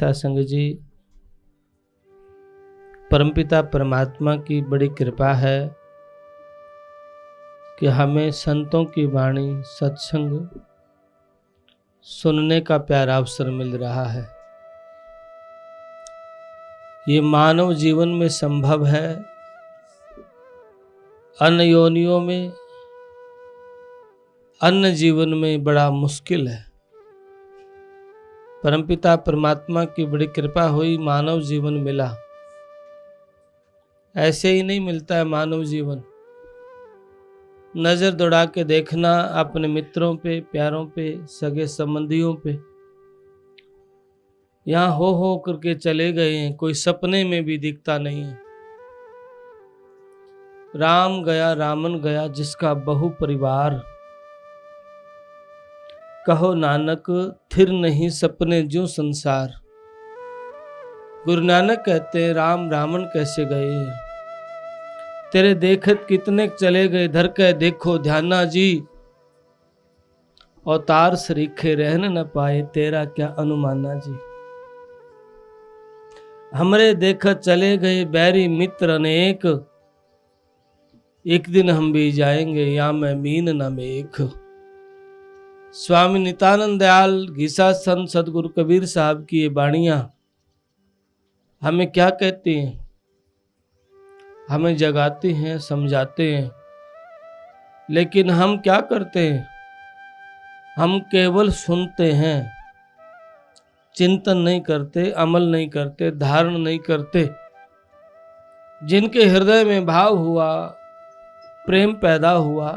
सासंग जी, परमपिता परमात्मा की बड़ी कृपा है कि हमें संतों की वाणी सत्संग सुनने का प्यारा अवसर मिल रहा है। ये मानव जीवन में संभव है, अन्य योनियों में, अन्य जीवन में बड़ा मुश्किल है। परमपिता परमात्मा की बड़ी कृपा हुई, मानव जीवन मिला। ऐसे ही नहीं मिलता है मानव जीवन। नजर दौड़ा के देखना अपने मित्रों पे, प्यारों पे, सगे संबंधियों पे, यहाँ हो करके चले गए हैं, कोई सपने में भी दिखता नहीं है। राम गया रामन गया जिसका बहु परिवार, कहो नानक थिर नहीं सपने जो संसार। गुरु नानक कहते हैं राम रावण कैसे गए, तेरे देखत कितने चले गए, धर के देखो ध्याना जी, अवतार सरीखे रहन न पाए, तेरा क्या अनुमाना जी। हमरे देखत चले गए बैरी मित्र अनेक, एक दिन हम भी जाएंगे या मैं मीन न मेख। स्वामी नित्यानंद दयाल घीसा संत सदगुरु कबीर साहब की ये वाणियां हमें क्या कहती हैं? हमें जगाती हैं, समझाते हैं, लेकिन हम क्या करते हैं? हम केवल सुनते हैं, चिंतन नहीं करते, अमल नहीं करते, धारण नहीं करते। जिनके हृदय में भाव हुआ, प्रेम पैदा हुआ,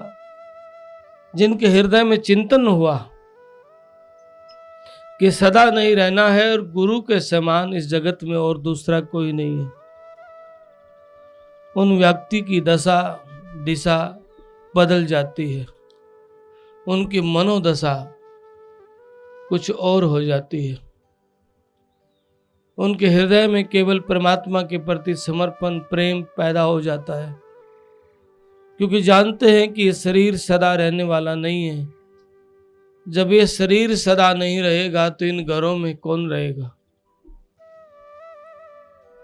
जिनके हृदय में चिंतन हुआ कि सदा नहीं रहना है और गुरु के समान इस जगत में और दूसरा कोई नहीं है, उन व्यक्ति की दशा दिशा बदल जाती है, उनकी मनोदशा कुछ और हो जाती है। उनके हृदय में केवल परमात्मा के प्रति समर्पण, प्रेम पैदा हो जाता है, क्योंकि जानते हैं कि ये शरीर सदा रहने वाला नहीं है। जब ये शरीर सदा नहीं रहेगा तो इन घरों में कौन रहेगा?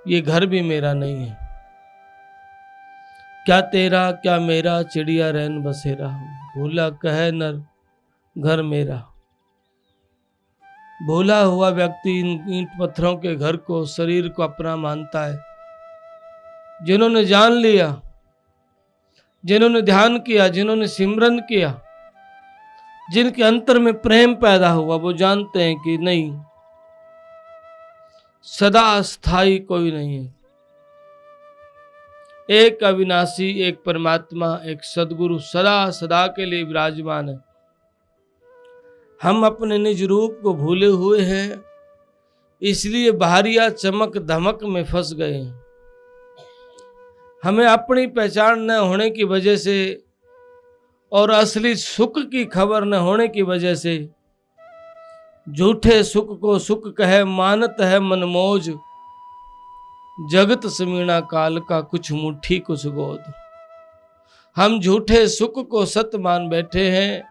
ये घर भी मेरा नहीं है। क्या तेरा क्या मेरा चिड़िया रैन बसेरा, भूला कहे नर घर मेरा। भूला हुआ व्यक्ति इन ईंट पत्थरों के घर को, शरीर को अपना मानता है। जिन्होंने जान लिया, जिन्होंने ध्यान किया, जिन्होंने सिमरन किया, जिनके अंतर में प्रेम पैदा हुआ, वो जानते हैं कि नहीं, सदा स्थायी कोई नहीं है। एक अविनाशी, एक परमात्मा, एक सदगुरु सदा सदा के लिए विराजमान है। हम अपने निज रूप को भूले हुए हैं, इसलिए बाहरिया चमक धमक में फंस गए हैं। हमें अपनी पहचान न होने की वजह से और असली सुख की खबर न होने की वजह से झूठे सुख को सुख कहे मानत है मनमोज, जगत समीणा काल का कुछ मुट्ठी कुछ गोद। हम झूठे सुख को सत्य मान बैठे हैं,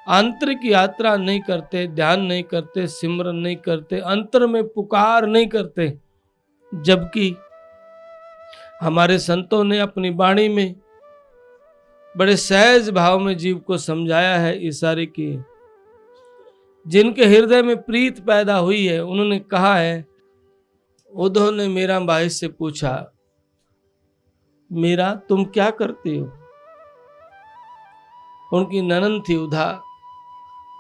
आंतरिक यात्रा नहीं करते, ध्यान नहीं करते, सिमरन नहीं करते, अंतर में पुकार नहीं करते। जबकि हमारे संतों ने अपनी वाणी में बड़े सहज भाव में जीव को समझाया है, इशारे किए। जिनके हृदय में प्रीत पैदा हुई है, उन्होंने कहा है, उद्धव ने मीरा बाई से पूछा, मीरा तुम क्या करती हो? उनकी ननद थी उधा,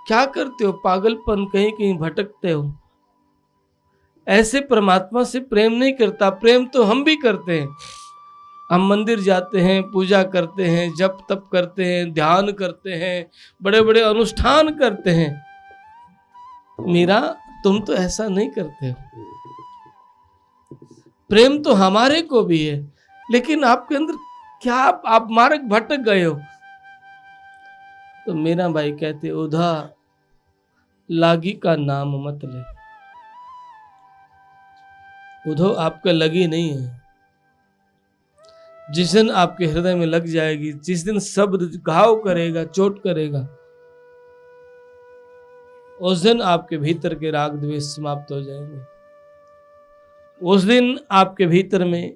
क्या करते हो? पागलपन, कहीं कहीं भटकते हो। ऐसे परमात्मा से प्रेम नहीं करता। प्रेम तो हम भी करते हैं। हम मंदिर जाते हैं, पूजा करते हैं, जप तप करते हैं, ध्यान करते हैं, बड़े बड़े अनुष्ठान करते हैं। मीरा तुम तो ऐसा नहीं करते हो। प्रेम तो हमारे को भी है, लेकिन आपके अंदर क्या आप मार्ग भटक गए हो। तो मीरा भाई कहते, उधा लागी का नाम मत ले। उधो आपका लगी नहीं है। जिस दिन आपके हृदय में लग जाएगी, जिस दिन शब्द घाव करेगा, चोट करेगा, उस दिन आपके भीतर के राग द्वेष समाप्त हो जाएंगे। उस दिन आपके भीतर में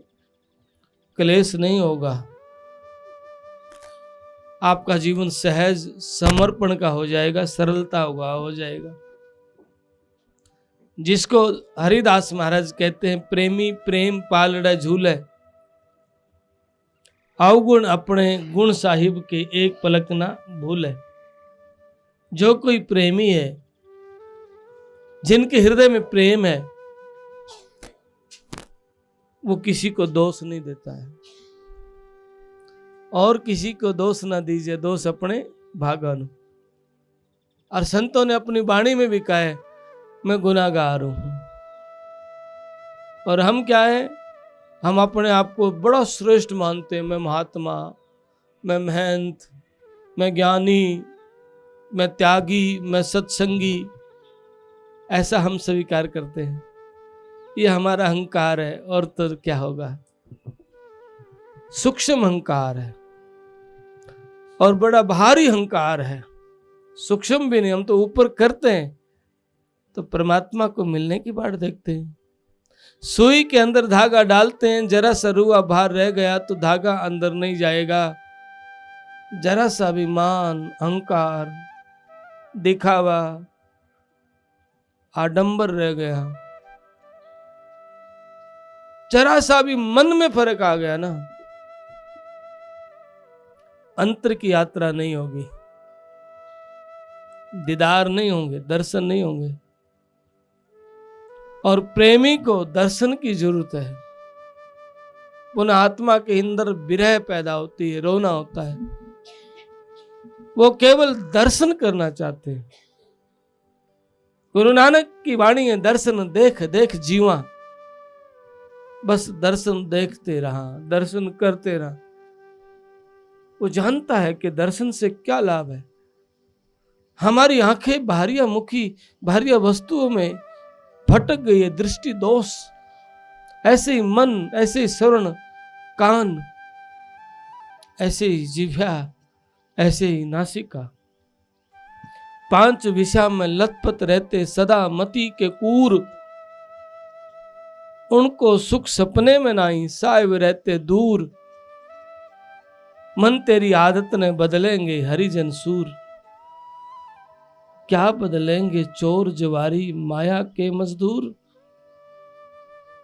क्लेश नहीं होगा। आपका जीवन सहज समर्पण का हो जाएगा, सरलता होगा हो जाएगा। जिसको हरिदास महाराज कहते हैं, प्रेमी प्रेम पालड़ा झूले, अवगुण अपने गुण साहिब के एक पलक ना भूले। जो कोई प्रेमी है, जिनके हृदय में प्रेम है, वो किसी को दोष नहीं देता है। और किसी को दोष ना दीजिए, दोष अपने भागन। और संतों ने अपनी वाणी में भी कहा है, मैं गुनाहगार हूं। और हम क्या है, हम अपने आप को बड़ा श्रेष्ठ मानते हैं। मैं महात्मा, मैं महंत, मैं ज्ञानी, मैं त्यागी, मैं सत्संगी, ऐसा हम स्वीकार करते हैं। ये हमारा अहंकार है। और तो क्या होगा, सूक्ष्म अहंकार है और बड़ा भारी अहंकार है। सूक्ष्म भी नहीं, हम तो ऊपर करते हैं तो परमात्मा को मिलने की बात देखते हैं। सुई के अंदर धागा डालते हैं, जरा सा रुआ बाहर रह गया तो धागा अंदर नहीं जाएगा। जरा सा अभिमान, अहंकार, दिखावा, आडंबर रह गया, जरा सा भी मन में फर्क आ गया ना, अंतर की यात्रा नहीं होगी, दीदार नहीं होंगे, दर्शन नहीं होंगे। और प्रेमी को दर्शन की जरूरत है। पुनः आत्मा के अंदर विरह पैदा होती है, रोना होता है। वो केवल दर्शन करना चाहते हैं। गुरु नानक की वाणी है, दर्शन देख देख जीवा। बस दर्शन देखते रहा, दर्शन करते रहा। वो जानता है कि दर्शन से क्या लाभ है। हमारी आंखें बाहरिया मुखी, बाहरिया वस्तुओं में भटक गई है, दृष्टि दोष। ऐसे ही मन, ऐसे ही श्रवण कान, ऐसे ही जिह्वा, ऐसे ही नासिका, 5 विषय में लथपथ रहते सदा मति के कूर। उनको सुख सपने में नहीं, साहिब रहते दूर। मन तेरी आदत ने बदलेंगे हरिजन सूर। क्या बदलेंगे चोर जवारी माया के मजदूर।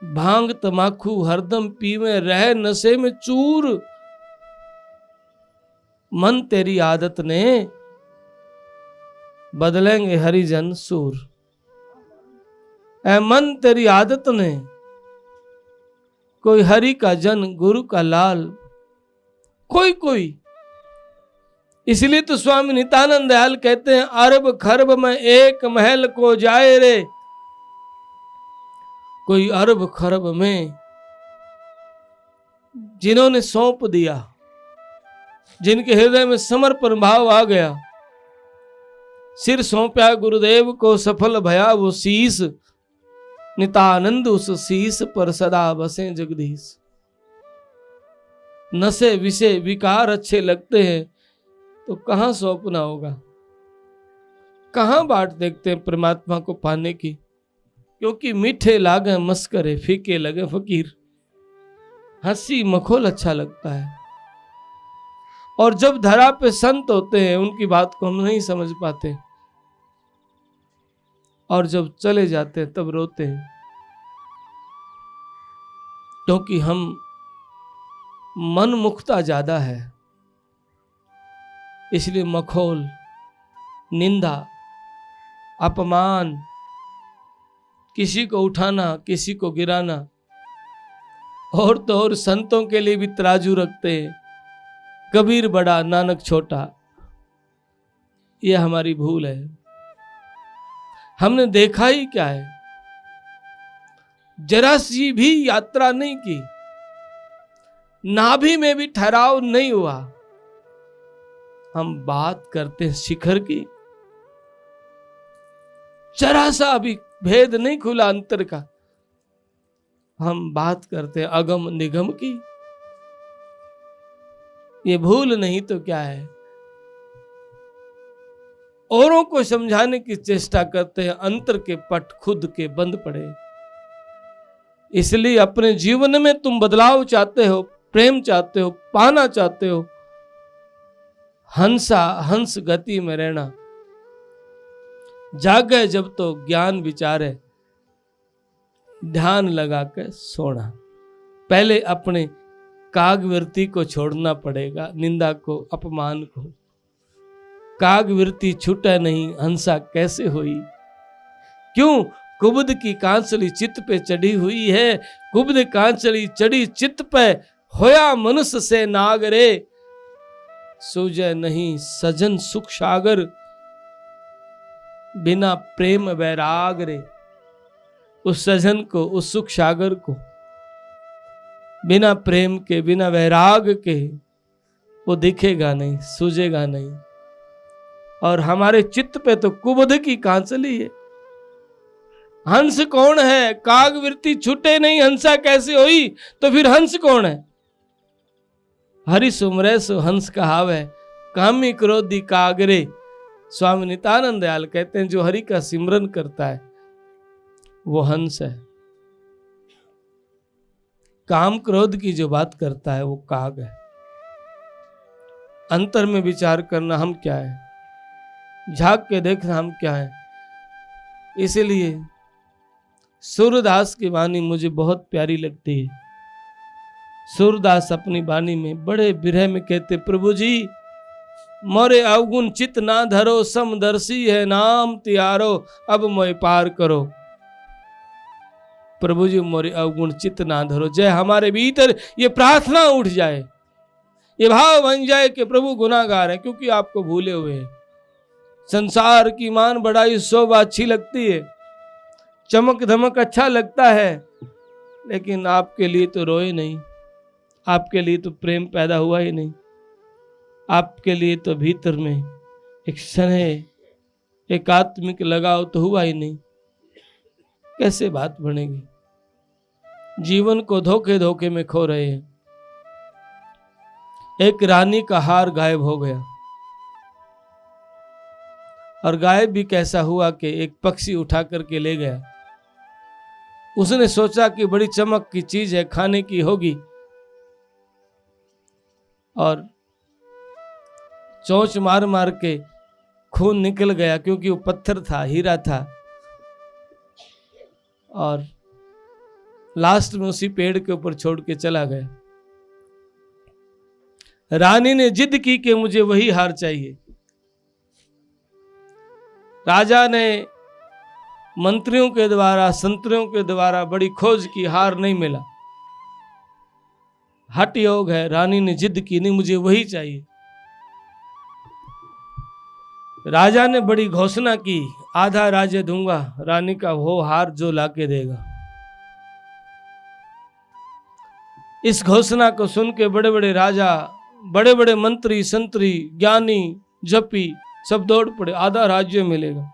भांग तमाकू हरदम पीवे रहे नशे में चूर। मन तेरी आदत ने बदलेंगे हरिजन सूर। ऐ मन तेरी आदत ने, कोई हरि का जन गुरु का लाल, कोई कोई। इसलिए तो स्वामी नित्यानंद दयाल कहते हैं, अरब खरब में एक महल को जाए रे। कोई अरब खरब में जिन्होंने सौंप दिया, जिनके हृदय में समर्पण भाव आ गया, सिर सौंपया गुरुदेव को सफल भया वो शीस। नित्यानंद उस शीस पर सदा बसे जगदीश। नशे विषय विकार अच्छे लगते हैं तो कहां सौंपना होगा, कहां बाट देखते हैं परमात्मा को पाने की। क्योंकि मीठे लागे मस्करे, फीके लगे फकीर। हंसी मखौल अच्छा लगता है। और जब धरा पे संत होते हैं, उनकी बात को हम नहीं समझ पाते, और जब चले जाते हैं तब रोते हैं। क्योंकि हम मन मुखता ज्यादा है, इसलिए मखौल, निंदा, अपमान, किसी को उठाना, किसी को गिराना। और तो और संतों के लिए भी तराजू रखते हैं, कबीर बड़ा नानक छोटा। यह हमारी भूल है। हमने देखा ही क्या है, जरा सी भी यात्रा नहीं की, नाभि में भी ठहराव नहीं हुआ। हम बात करते हैं शिखर की, जरा सा भी भेद नहीं खुला अंतर का। हम बात करते हैं अगम निगम की। ये भूल नहीं तो क्या है। औरों को समझाने की चेष्टा करते हैं, अंतर के पट खुद के बंद पड़े। इसलिए अपने जीवन में तुम बदलाव चाहते हो, प्रेम चाहते हो, पाना चाहते हो, हंस गति में रहना, जागे जब तो ज्ञान विचारे, ध्यान लगा के सोना। पहले अपने कागवृत्ति को छोड़ना पड़ेगा, निंदा को, अपमान को। कागवृत्ति छूटे नहीं, हंसा कैसे हुई? क्यों? कुबुद की कांचली चित्त पे चढ़ी हुई है। कुबुद कांचली चढ़ी चित्त पे, होया मनुष्य से नागरे, सूझे नहीं सजन सुख सागर, बिना प्रेम वैराग रे। उस सजन को, उस सुख सागर को बिना प्रेम के, बिना वैराग के वो दिखेगा नहीं, सूझेगा नहीं। और हमारे चित्त पे तो कुबुद की कांचली है। हंस कौन है? कागवृत्ति छूटे नहीं, हंसा कैसे होई? तो फिर हंस कौन है? हरि सुमरे सो हंस कहावे, कामी क्रोधी कागरे। स्वामी नित्यानंद दयाल कहते हैं जो हरि का सिमरन करता है वो हंस है। काम क्रोध की जो बात करता है वो काग है। अंतर में विचार करना हम क्या है, झांक के देखना हम क्या है। इसीलिए सूरदास की वाणी मुझे बहुत प्यारी लगती है। सूरदास अपनी वाणी में बड़े विरह में कहते, प्रभु जी मोरे अवगुण चित ना धरो, समदर्शी है नाम तियारो, अब मोय पार करो। प्रभु जी मोरे अवगुण चित ना धरो, जय हमारे भीतर ये प्रार्थना उठ जाए, ये भाव बन जाए कि प्रभु गुनाहगार है, क्योंकि आपको भूले हुए हैं। संसार की मान बढ़ाई शोभा अच्छी लगती है, चमक धमक अच्छा लगता है, लेकिन आपके लिए तो रोए नहीं, आपके लिए तो प्रेम पैदा हुआ ही नहीं, आपके लिए तो भीतर में एक स्नेह, एक आत्मिक लगाव तो हुआ ही नहीं। कैसे बात बनेगी? जीवन को धोखे धोखे में खो रहे हैं। एक रानी का हार गायब हो गया, और गायब भी कैसा हुआ कि एक पक्षी उठा करके ले गया। उसने सोचा कि बड़ी चमक की चीज है, खाने की होगी, और चोंच मार मार के खून निकल गया, क्योंकि वो पत्थर था, हीरा था। और लास्ट में उसी पेड़ के ऊपर छोड़ के चला गया। रानी ने जिद की कि मुझे वही हार चाहिए। राजा ने मंत्रियों के द्वारा, संतरियों के द्वारा बड़ी खोज की, हार नहीं मिला। हठ योग है, रानी ने जिद की, नहीं मुझे वही चाहिए। राजा ने बड़ी घोषणा की, आधा राज्य दूंगा रानी का वो हार जो लाके देगा। इस घोषणा को सुन के बड़े बड़े राजा, बड़े बड़े मंत्री, संतरी, ज्ञानी, जपी सब दौड़ पड़े, आधा राज्य मिलेगा।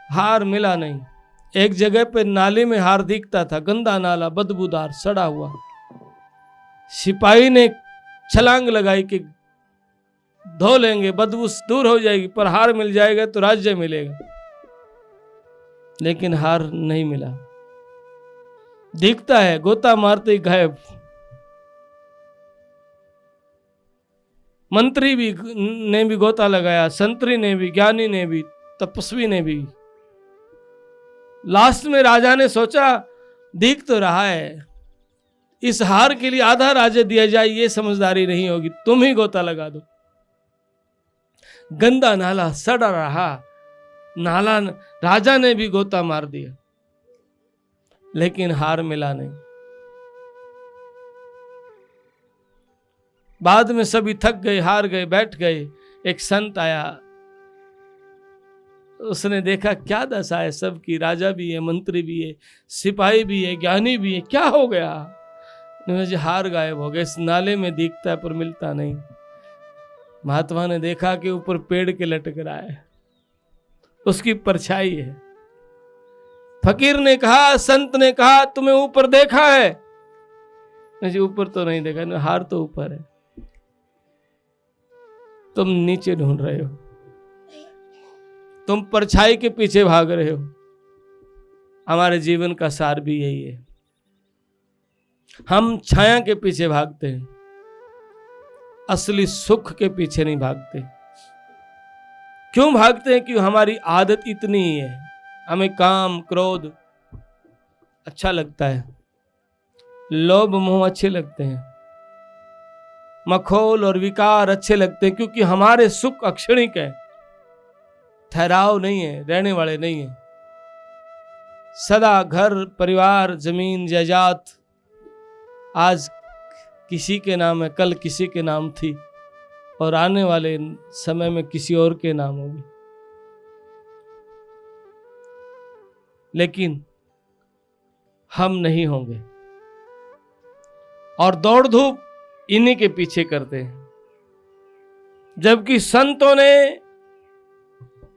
हार मिला नहीं। एक जगह पे नाले में हार दिखता था, गंदा नाला, बदबूदार, सड़ा हुआ। सिपाही ने छलांग लगाई कि धो लेंगे, बदबू दूर हो जाएगी, पर हार मिल जाएगा तो राज्य मिलेगा। लेकिन हार नहीं मिला। दिखता है, गोता मारते ही गायब। मंत्री भी ने भी गोता लगाया, संतरी ने भी, ज्ञानी ने भी, तपस्वी ने भी। लास्ट में राजा ने सोचा, दिख तो रहा है, इस हार के लिए आधा राज्य दिया जाए, ये समझदारी नहीं होगी, तुम ही गोता लगा दो। गंदा नाला सड़ा रहा, नाला राजा ने भी गोता मार दिया, लेकिन हार मिला नहीं। बाद में सभी थक गए, हार गए, बैठ गए। एक संत आया, उसने देखा क्या दशा है सबकी, राजा भी है, मंत्री भी है, सिपाही भी है, ज्ञानी भी है, क्या हो गया? मुझे हार गायब हो गया, इस नाले में दिखता है पर मिलता नहीं। महात्मा ने देखा कि ऊपर पेड़ के लटक रहा है, उसकी परछाई है। फकीर ने कहा, संत ने कहा, तुम्हें ऊपर देखा है? मुझे ऊपर तो नहीं देखा, हार तो ऊपर है। तुम नीचे ढूंढ रहे हो, तुम परछाई के पीछे भाग रहे हो। हमारे जीवन का सार भी यही है, हम छाया के पीछे भागते हैं, असली सुख के पीछे नहीं भागते। क्यों भागते हैं? क्यों? हमारी आदत इतनी ही है, हमें काम क्रोध अच्छा लगता है, लोभ मोह अच्छे लगते हैं, मखौल और विकार अच्छे लगते हैं, क्योंकि हमारे सुख अक्षणिक है, ठहराव नहीं है, रहने वाले नहीं है। सदा घर परिवार जमीन जायदाद आज किसी के नाम है, कल किसी के नाम थी और आने वाले समय में किसी और के नाम होगी। लेकिन हम नहीं होंगे और दौड़ धूप इन्हीं के पीछे करते हैं। जबकि संतों ने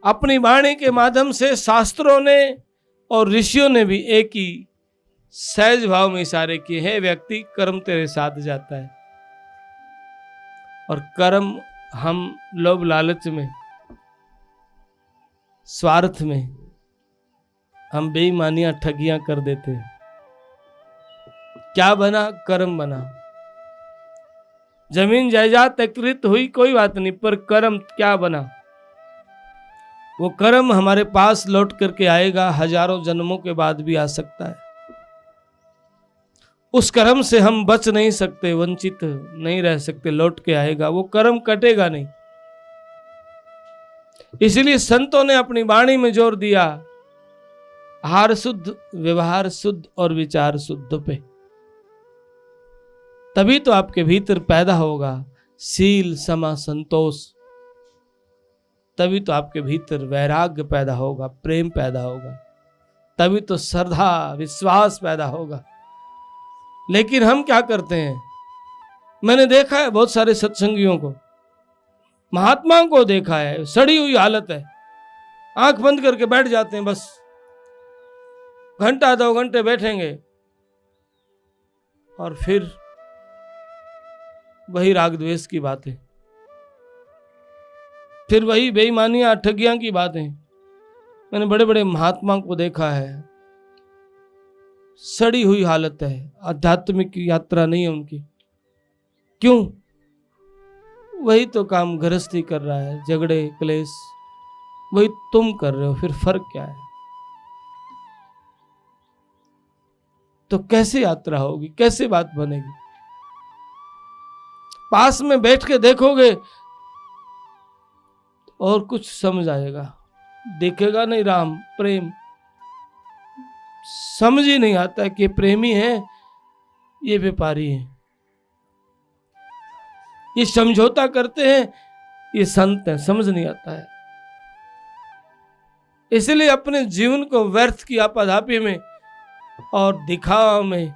अपनी वाणी के माध्यम से, शास्त्रों ने और ऋषियों ने भी एक ही सहज भाव में इशारे किए हैं, व्यक्ति कर्म तेरे साथ जाता है। और कर्म हम लोभ लालच में, स्वार्थ में हम बेईमानियां ठगियां कर देते हैं। क्या बना? कर्म बना। जमीन जायदाद एकत्रित हुई कोई बात नहीं, पर कर्म क्या बना? वो कर्म हमारे पास लौट करके आएगा, हजारों जन्मों के बाद भी आ सकता है। उस कर्म से हम बच नहीं सकते, वंचित नहीं रह सकते, लौट के आएगा, वो कर्म कटेगा नहीं। इसलिए संतों ने अपनी वाणी में जोर दिया, आहार शुद्ध, व्यवहार शुद्ध और विचार शुद्ध पे। तभी तो आपके भीतर पैदा होगा शील समा संतोष, तभी तो आपके भीतर वैराग्य पैदा होगा, प्रेम पैदा होगा, तभी तो श्रद्धा विश्वास पैदा होगा। लेकिन हम क्या करते हैं? मैंने देखा है बहुत सारे सत्संगियों को, महात्माओं को देखा है, सड़ी हुई हालत है, आंख बंद करके बैठ जाते हैं, बस घंटा 2 घंटे बैठेंगे और फिर वही राग द्वेष की बातें, फिर वही बेईमानियां ठगियां की बातें। मैंने बड़े बड़े महात्माओं को देखा है, सड़ी हुई हालत है, आध्यात्मिक यात्रा नहीं है उनकी। क्यों? वही तो काम गृहस्थी कर रहा है, झगड़े क्लेश वही तुम कर रहे हो, फिर फर्क क्या है? तो कैसे यात्रा होगी, कैसे बात बनेगी? पास में बैठ के देखोगे और कुछ समझ आएगा, देखेगा नहीं राम प्रेम, समझ ही नहीं आता है कि प्रेमी है ये व्यापारी है, ये समझौता करते हैं ये संत है, समझ नहीं आता है। इसलिए अपने जीवन को व्यर्थ की आपाधापी में और दिखावा में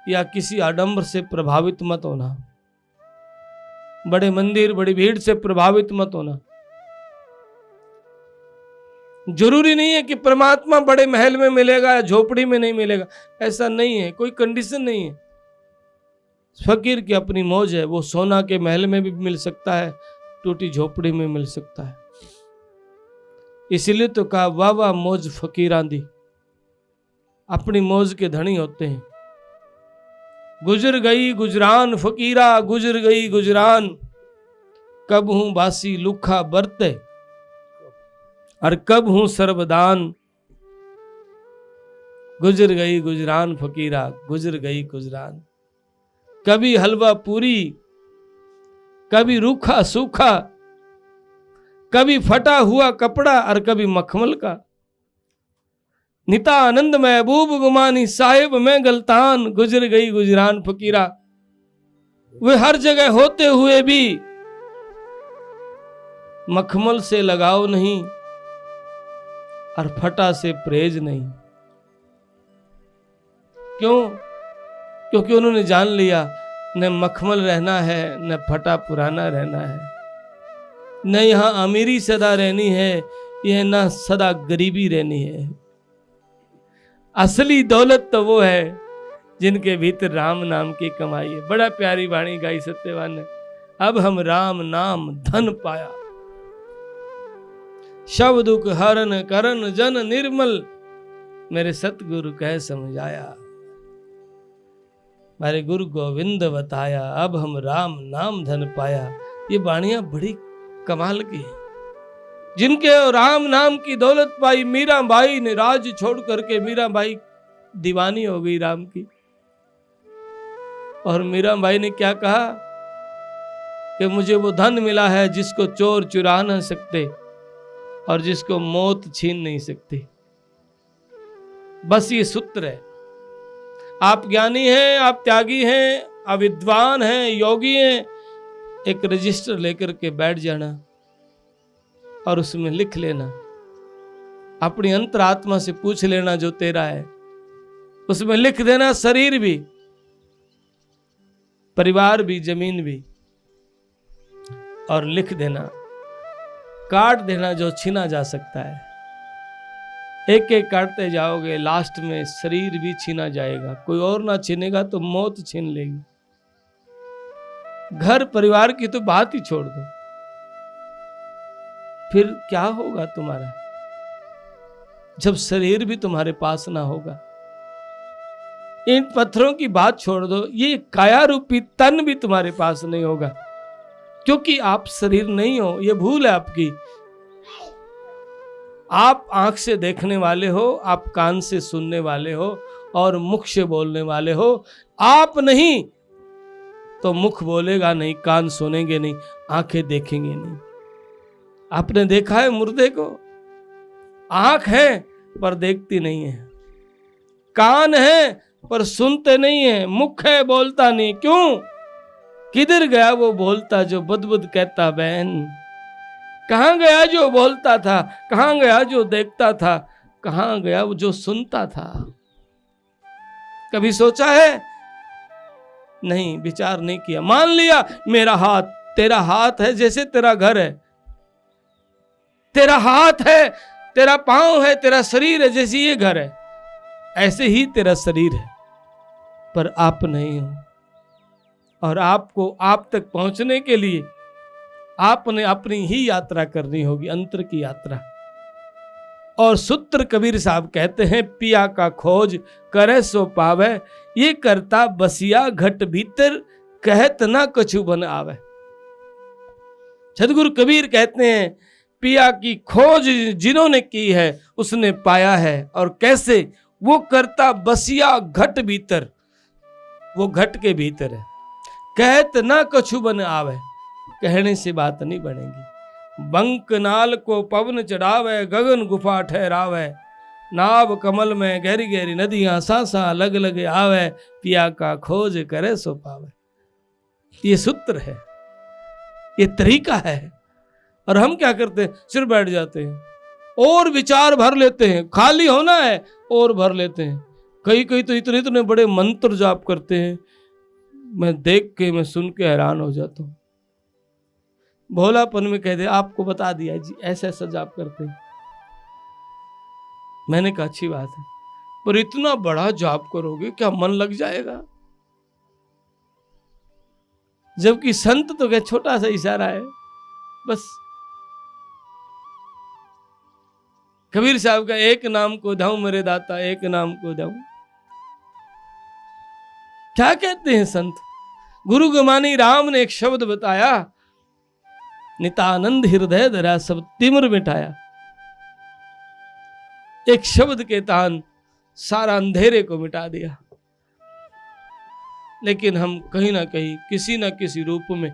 या किसी आडंबर से प्रभावित मत होना, बड़े मंदिर बड़ी भीड़ से प्रभावित मत होना। जरूरी नहीं है कि परमात्मा बड़े महल में मिलेगा या झोपड़ी में नहीं मिलेगा, ऐसा नहीं है, कोई कंडीशन नहीं है। फकीर की अपनी मौज है, वो सोना के महल में भी मिल सकता है, टूटी झोपड़ी में मिल सकता है। इसलिए तो कहा वाह वाह मौज फकीरां दी, अपनी मौज के धनी होते हैं। गुजर गई गुजरान फकीरा, गुजर गई गुजरान, कब हूं बासी लुखा बरते और कब हूं सर्वदान। गुजर गई गुजरान फकीरा, गुजर गई गुजरान। कभी हलवा पूरी, कभी रूखा सूखा, कभी फटा हुआ कपड़ा और कभी मखमल का। निता आनंद महबूब गुमानी साहिब में गलतान, गुजर गई गुजरान फकीरा। वे हर जगह होते हुए भी मखमल से लगाव नहीं और फटा से परहेज नहीं। क्यों? क्योंकि उन्होंने जान लिया न मखमल रहना है न फटा पुराना रहना है, न यहां अमीरी सदा रहनी है, यह न सदा गरीबी रहनी है। असली दौलत तो वो है जिनके भीतर राम नाम की कमाई है। बड़ा प्यारी वाणी गाई सत्यवान ने, अब हम राम नाम धन पाया। शव दुख हरन करन जन निर्मल, मेरे सतगुरु कह समझाया। मेरे गुरु गोविंद बताया, अब हम राम नाम धन पाया। ये बाणियां बड़ी कमाल की हैं। जिनके राम नाम की दौलत पाई, मीराबाई ने राज छोड़ करके, मीराबाई दीवानी हो गई राम की। और मीराबाई ने क्या कहा कि मुझे वो धन मिला है जिसको चोर चुरा न सकते और जिसको मौत छीन नहीं सकती। बस ये सूत्र है। आप ज्ञानी हैं, आप त्यागी हैं, आप विद्वान हैं, योगी हैं, एक रजिस्टर लेकर के बैठ जाना और उसमें लिख लेना, अपनी अंतरात्मा से पूछ लेना जो तेरा है, उसमें लिख देना शरीर भी, परिवार भी, जमीन भी, और लिख देना, काट देना जो छीना जा सकता है। एक एक काटते जाओगे, लास्ट में शरीर भी छीना जाएगा। कोई और ना छीनेगा तो मौत छीन लेगी। घर परिवार की तो बात ही छोड़ दो, फिर क्या होगा तुम्हारा जब शरीर भी तुम्हारे पास ना होगा। इन पत्थरों की बात छोड़ दो, ये काया रूपी तन भी तुम्हारे पास नहीं होगा, क्योंकि आप शरीर नहीं हो। ये भूल है आपकी। आप आंख से देखने वाले हो, आप कान से सुनने वाले हो और मुख से बोलने वाले हो। आप नहीं तो मुख बोलेगा नहीं, कान सुनेंगे नहीं, आंखें देखेंगे नहीं। आपने देखा है मुर्दे को? आंख है पर देखती नहीं है, कान है पर सुनते नहीं है, मुख है बोलता नहीं। क्यों? किधर गया वो बोलता जो बुदबुद कहता बहन? कहां गया जो बोलता था? कहां गया जो देखता था? कहां गया वो जो सुनता था? कभी सोचा है? नहीं, विचार नहीं किया। मान लिया मेरा हाथ, तेरा हाथ है जैसे तेरा घर है, तेरा हाथ है, तेरा पांव है, तेरा शरीर है जैसे ये घर है, ऐसे ही तेरा शरीर है, पर आप नहीं हो। और आपको आप तक पहुंचने के लिए आपने अपनी ही यात्रा करनी होगी, अंतर की यात्रा। और सूत्र कबीर साहब कहते हैं, पिया का खोज करे सो पावे, ये करता बसिया घट भीतर, कहत ना कछु बन आवे। सदगुरु कबीर कहते हैं, पिया की खोज जिन्होंने की है उसने पाया है। और कैसे? वो करता बसिया घट भीतर, वो घट के भीतर है। कहत ना कछु बन आवे, कहने से बात नहीं बनेगी। बंक नाल को पवन चढ़ावे, गगन गुफा ठहरावे, नाव कमल में गहरी गहरी नदियां सांसा अलग अलग आवे, पिया का खोज करे सो पावे। ये सूत्र है, ये तरीका है। और हम क्या करते हैं? सिर बैठ जाते हैं और विचार भर लेते हैं। खाली होना है और भर लेते हैं। कई कई तो इतने इतने बड़े मंत्र जाप करते हैं, मैं देख के, मैं सुन के हैरान हो जाता हूँ। भोलापन में कह दे आपको बता दिया जी, ऐसा ऐसा जाप करते हैं। मैंने कहा अच्छी बात है, पर इतना बड़ा जाप करोगे क्या मन लग जाएगा? जबकि संत तो क्या छोटा सा इशारा है बस। कबीर साहब का एक नाम को धाऊं मेरे दाता, एक नाम को धाऊं। क्या कहते हैं संत? गुरु गुमानी राम ने एक शब्द बताया, नितानंद हृदय धरा सब तिमिर मिटाया। एक शब्द के तान सारा अंधेरे को मिटा दिया। लेकिन हम कहीं ना कहीं, किसी ना किसी रूप में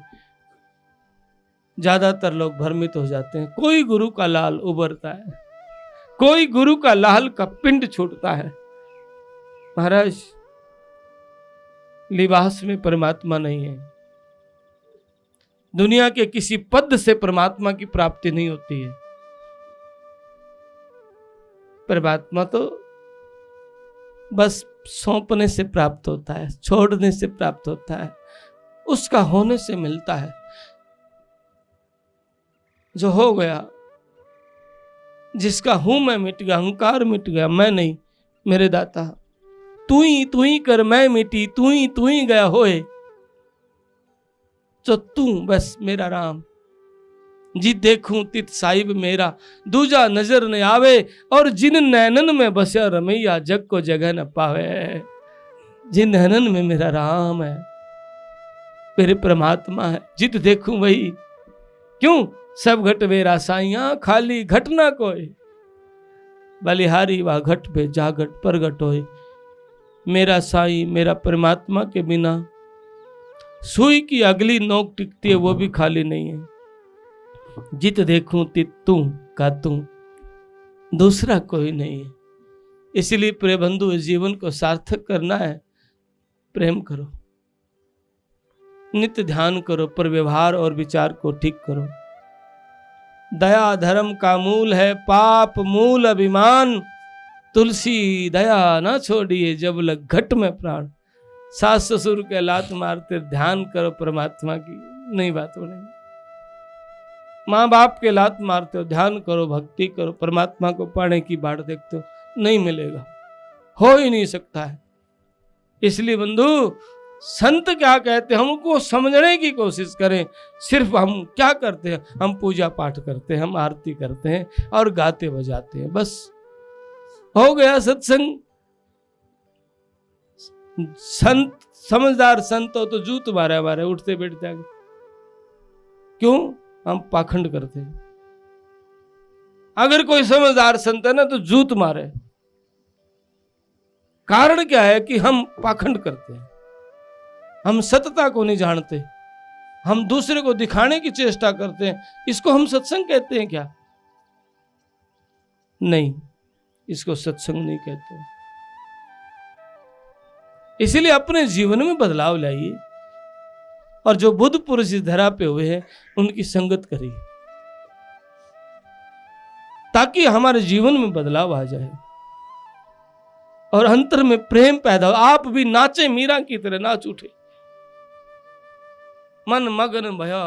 ज्यादातर लोग भ्रमित हो जाते हैं। कोई गुरु का लाल उभरता है, कोई गुरु का लाल का पिंड छूटता है। महाराज, लिबास में परमात्मा नहीं है। दुनिया के किसी पद से परमात्मा की प्राप्ति नहीं होती है। परमात्मा तो बस सौंपने से प्राप्त होता है, छोड़ने से प्राप्त होता है, उसका होने से मिलता है। जो हो गया, जिसका हूं मैं मिट गया, अहंकार मिट गया, मैं नहीं मेरे दाता, तू ही कर मैं मिटी, तू ही गया होए। जो तू बस मेरा राम। जी देखूं तित साहिब मेरा, दूजा नजर न आवे, और जिन नैनन में बस्या रमैया, जग को जगह न पावे। जिन नैनन में मेरा राम है, मेरे परमात्मा है, जित देखूं वही। क्यों? सब घट मेरा साइया, खाली घट ना कोई, बलिहारी वह घट पे जागट प्रगट होए। मेरा साई, मेरा परमात्मा के बिना सुई की अगली नोक टिकती है, वो भी खाली नहीं है। जित देखूं तित तू का तू, दूसरा कोई नहीं है। इसलिए प्रिय बंधु, इस जीवन को सार्थक करना है, प्रेम करो, नित्य ध्यान करो, पर व्यवहार और विचार को ठीक करो। दया धर्म का मूल है, पाप मूल अभिमान। तुलसी दया ना छोड़िए, जब लग घट में प्राण। सास ससुर के लात मारते ध्यान करो परमात्मा की, नहीं बात नहीं। माँ बाप के लात मारते हो, ध्यान करो, भक्ति करो, परमात्मा को पाने की बाट देखते हो, नहीं मिलेगा, हो ही नहीं सकता है। इसलिए बंधु, संत क्या कहते हैं हमको समझने की कोशिश करें। सिर्फ हम क्या करते हैं? हम पूजा पाठ करते हैं, हम आरती करते हैं और गाते बजाते हैं, बस हो गया सत्संग। संत, समझदार संत हो तो जूत मारे हमारे उठते बैठते आगे। क्यों? हम पाखंड करते हैं। अगर कोई समझदार संत है ना तो जूत मारे। कारण क्या है? कि हम पाखंड करते हैं, हम सत्यता को नहीं जानते, हम दूसरे को दिखाने की चेष्टा करते हैं। इसको हम सत्संग कहते हैं क्या? नहीं, इसको सत्संग नहीं कहते। इसलिए अपने जीवन में बदलाव लाइए, और जो बुद्ध पुरुष इस धरा पे हुए हैं उनकी संगत करिए, ताकि हमारे जीवन में बदलाव आ जाए और अंतर में प्रेम पैदा हो। आप भी नाचे, मीरा की तरह नाच उठे, मन मगन भया,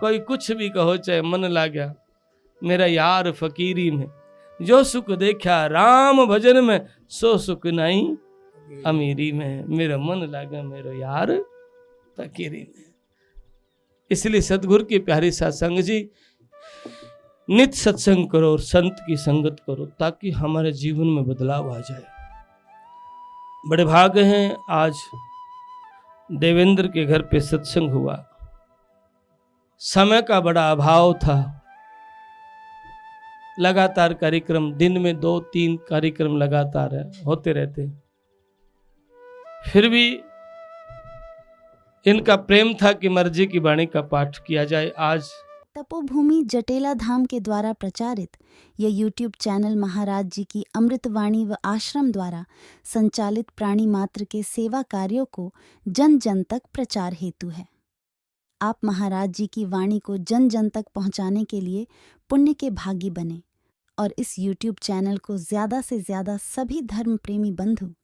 कोई कुछ भी कहो चाहे मन लाग्या, मेरा यार फकीरी में, जो सुख देखा राम भजन में, सो सुख नहीं अमीरी में, मेरा मन लागा मेरा यार फकीरी में। इसलिए सतगुरु की प्यारी सत्संग जी, नित्य सत्संग करो और संत की संगत करो, ताकि हमारे जीवन में बदलाव आ जाए। बड़े भाग्य हैं, आज देवेंद्र के घर पे सत्संग हुआ। समय का बड़ा अभाव था, लगातार कार्यक्रम, दिन में 2-3 कार्यक्रम लगातार होते रहते, फिर भी इनका प्रेम था कि मर्जी की वाणी का पाठ किया जाए। आज तपोभूमि जटेला धाम के द्वारा प्रचारित यह यूट्यूब चैनल महाराज जी की अमृतवाणी व आश्रम द्वारा संचालित प्राणी मात्र के सेवा कार्यों को जन जन तक प्रचार हेतु है। आप महाराज जी की वाणी को जन जन तक पहुंचाने के लिए पुण्य के भागी बने और इस यूट्यूब चैनल को ज़्यादा से ज़्यादा सभी धर्म प्रेमी बंधु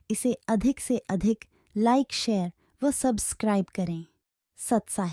इसे अधिक से अधिक लाइक, शेयर व सब्सक्राइब करें। सत्साहिब।